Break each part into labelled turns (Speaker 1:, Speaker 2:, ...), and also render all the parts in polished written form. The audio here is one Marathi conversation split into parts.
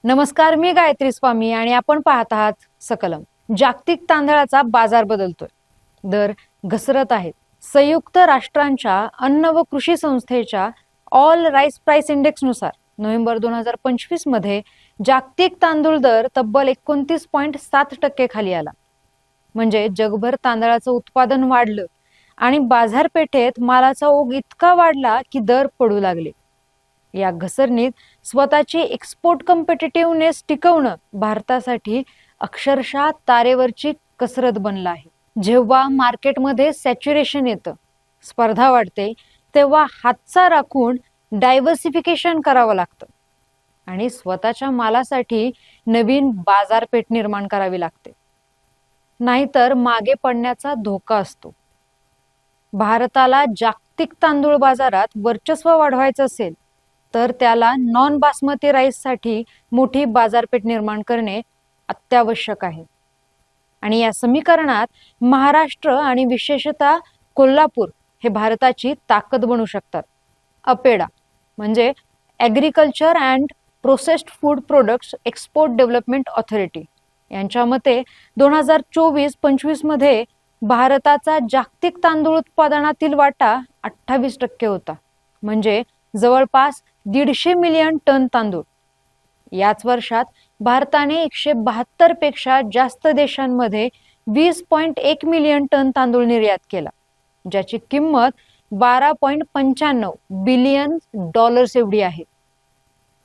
Speaker 1: नमस्कार, मी गायत्री स्वामी आणि आपण पाहत आहात सकलम. जागतिक तांदळाचा बाजार बदलतोय, दर घसरत आहेत. संयुक्त राष्ट्रांच्या अन्न व कृषी संस्थेच्या ऑल राईस प्राइस इंडेक्स नुसार नोव्हेंबर 2025 मध्ये जागतिक तांदूळ दर तब्बल 29.7% खाली आला. म्हणजे जगभर तांदळाचं उत्पादन वाढलं आणि बाजारपेठेत मालाचा ओघ इतका वाढला की दर पडू लागले. या घसरणीत स्वतःची एक्सपोर्ट कॉम्पिटिटिव्हनेस टिकवणं भारतासाठी अक्षरशः तारेवरची कसरत बनलं आहे. जेव्हा मार्केटमध्ये सॅच्युरेशन येतं, स्पर्धा वाढते, तेव्हा हातचा राखून डायव्हर्सिफिकेशन करावं लागतं आणि स्वतःच्या मालासाठी नवीन बाजारपेठ निर्माण करावी लागते, नाहीतर मागे पडण्याचा धोका असतो. भारताला जागतिक तांदूळ बाजारात वर्चस्व वाढवायचं असेल तर त्याला नॉन बासमती राईससाठी मोठी बाजारपेठ निर्माण करणे अत्यावश्यक आहे. आणि या समीकरणात महाराष्ट्र आणि विशेषतः कोल्हापूर हे भारताची ताकद बनू शकतात. अपेडा म्हणजे agriculture and processed food products export development authority यांच्या मते 2024-25 मध्ये भारताचा जागतिक तांदूळ उत्पादनातील वाटा 28% होता, म्हणजे जवळपास 150 मिलियन टन तांदूळ. याच वर्षात भारताने 172 पेक्षा जास्त देशांमध्ये 20.1 मिलियन टन तांदूळ निर्यात केला, ज्याची किंमत $12.95 बिलियन एवढी आहे.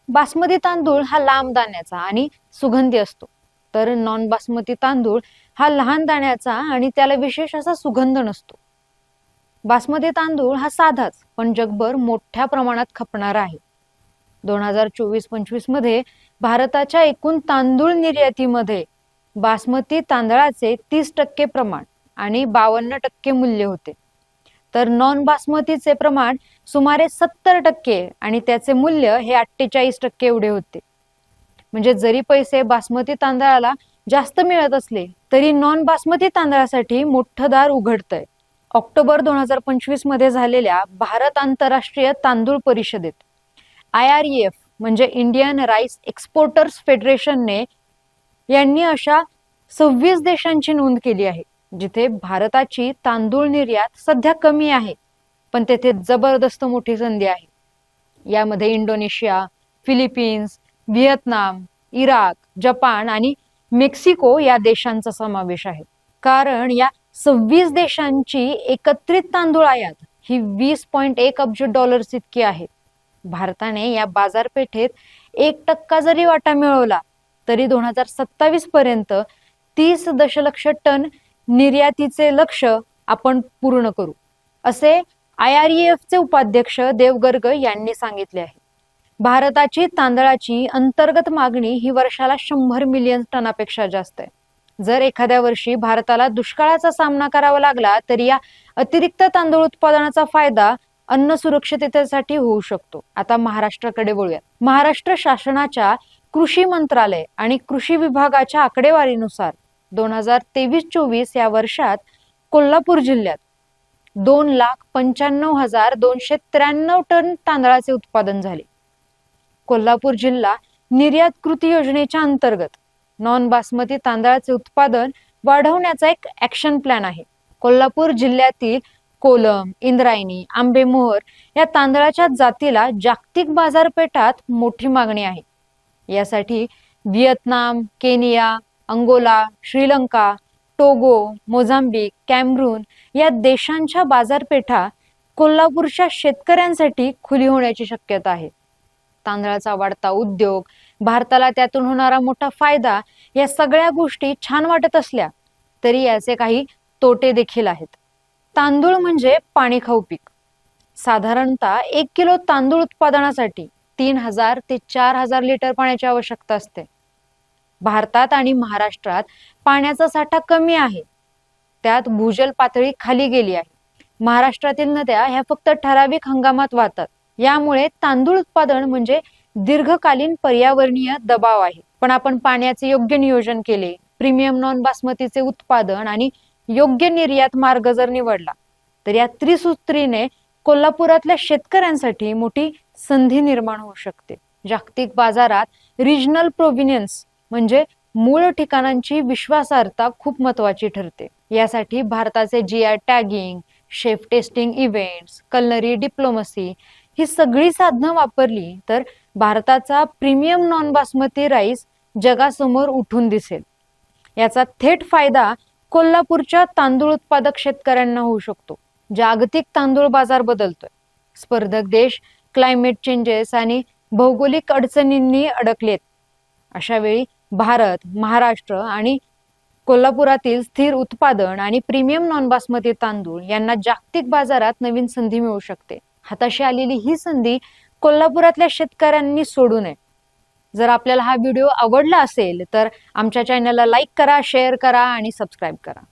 Speaker 1: बासमती तांदूळ हा लांब दाण्याचा आणि सुगंधी असतो, तर नॉन बासमती तांदूळ हा लहान दाण्याचा आणि त्याला विशेष असा सुगंध नसतो. बासमती तांदूळ हा साधाच पण जगभर मोठ्या प्रमाणात खपणारा आहे. 2024-25 मध्ये भारताच्या एकूण तांदूळ निर्यातीमध्ये बासमती तांदळाचे 30% प्रमाण आणि 52% मूल्य होते, तर नॉन बासमतीचे प्रमाण सुमारे 70% आणि त्याचे मूल्य हे 48% एवढे होते. म्हणजे जरी पैसे बासमती तांदळाला जास्त मिळत असले तरी नॉन बासमती तांदळासाठी मोठं दार उघडतंय. ऑक्टोबर 2025 मध्ये झालेल्या भारत आंतरराष्ट्रीय तांदूळ परिषदेत IREF म्हणजे इंडियन राईस एक्सपोर्टर्स फेडरेशनने यांनी अशा 26 देशांची नोंद केली आहे जिथे भारताची तांदूळ निर्यात सध्या कमी आहे, पण तेथे जबरदस्त मोठी संधी आहे. यामध्ये Indonesia, Philippines, Vietnam, Iraq, Japan आणि मेक्सिको या देशांचा समावेश आहे. कारण या 26 देशांची एकत्रित तांदूळ आयात ही $20.1 अब्ज इतकी आहे. भारताने या बाजारपेठेत 1% जरी वाटा मिळवला तरी 2027 पर्यंत 30 दशलक्ष टन निर्यातीचे लक्ष्य आपण पूर्ण करू, असे IREFचे उपाध्यक्ष देव गर्ग यांनी सांगितले आहे. भारताची तांदळाची अंतर्गत मागणी ही वर्षाला 100 मिलियन टनापेक्षा जास्त आहे. जर एखाद्या वर्षी भारताला दुष्काळाचा सामना करावा लागला तरी या अतिरिक्त तांदूळ उत्पादनाचा फायदा अन्न सुरक्षिततेसाठी होऊ शकतो. आता महाराष्ट्राकडे वळूयात. महाराष्ट्र शासनाच्या कृषी मंत्रालय आणि कृषी विभागाच्या आकडेवारीनुसार 2023-24 या वर्षात कोल्हापूर जिल्ह्यात 2,95,293 टन तांदळाचे उत्पादन झाले. कोल्हापूर जिल्हा निर्यात कृती योजनेच्या अंतर्गत नॉन बासमती तांदळाचे उत्पादन वाढवण्याचा एक ऍक्शन प्लॅन आहे. कोल्हापूर जिल्ह्यातील कोलम, इंद्रायणी, आंबेमोहर या तांदळाच्या जातीला जागतिक बाजारपेठात मोठी मागणी आहे. यासाठी Vietnam, Kenya, Angola, Sri Lanka, Togo, Mozambique, Cameroon या देशांच्या बाजारपेठा कोल्हापूरच्या शेतकऱ्यांसाठी खुली होण्याची शक्यता आहे. तांदळाचा वाढता उद्योग, भारताला त्यातून होणारा मोठा फायदा या सगळ्या गोष्टी छान वाटत असल्या तरी याचे काही तोटे देखील आहेत. तांदूळ म्हणजे पाणी खाऊ पीक. साधारणतः 1 किलो तांदूळ उत्पादनासाठी 3000 ते 4000 लिटर पाण्याची आवश्यकता असते. भारतात आणि महाराष्ट्रात पाण्याचा साठा कमी आहे, त्यात भूजल पातळी खाली गेली आहे. महाराष्ट्रातील नद्या ह्या फक्त ठराविक हंगामात वाहतात. यामुळे तांदूळ उत्पादन म्हणजे दीर्घकालीन पर्यावरणीय दबाव आहे. पण आपण पाण्याचे योग्य नियोजन केले, प्रीमियम नॉन बासमतीचे उत्पादन आणि योग्य निर्यात मार्ग जर निवडला तर या त्रिसूत्रीने कोल्हापुरातल्या शेतकऱ्यांसाठी मोठी संधी निर्माण होऊ शकते. जागतिक बाजारात रिजनल प्रोव्हिनियन्स म्हणजे मूळ ठिकाणांची विश्वासार्हता खूप महत्वाची ठरते. यासाठी भारताचे GI tagging, chef tasting events, culinary diplomacy ही सगळी साधनं वापरली तर भारताचा प्रीमियम नॉन बासमती राईस जगासमोर उठून दिसेल. याचा थेट फायदा कोल्हापूरच्या तांदूळ उत्पादक शेतकऱ्यांना होऊ शकतो. जागतिक तांदूळ बाजार बदलतोय. स्पर्धक देश क्लायमेट चेंजेस आणि भौगोलिक अडचणींनी अडकलेत. अशा वेळी भारत, महाराष्ट्र आणि कोल्हापुरातील स्थिर उत्पादन आणि प्रीमियम नॉन बासमती तांदूळ यांना जागतिक बाजारात नवीन संधी मिळू शकते. हाताशी आलेली ही संधी कोल्हापुरातल्या शेतकऱ्यांनी सोडू नये. जर आपल्याला हा व्हिडिओ आवडला असेल तर आमच्या चॅनलला लाईक करा, शेअर करा आणि सबस्क्राईब करा.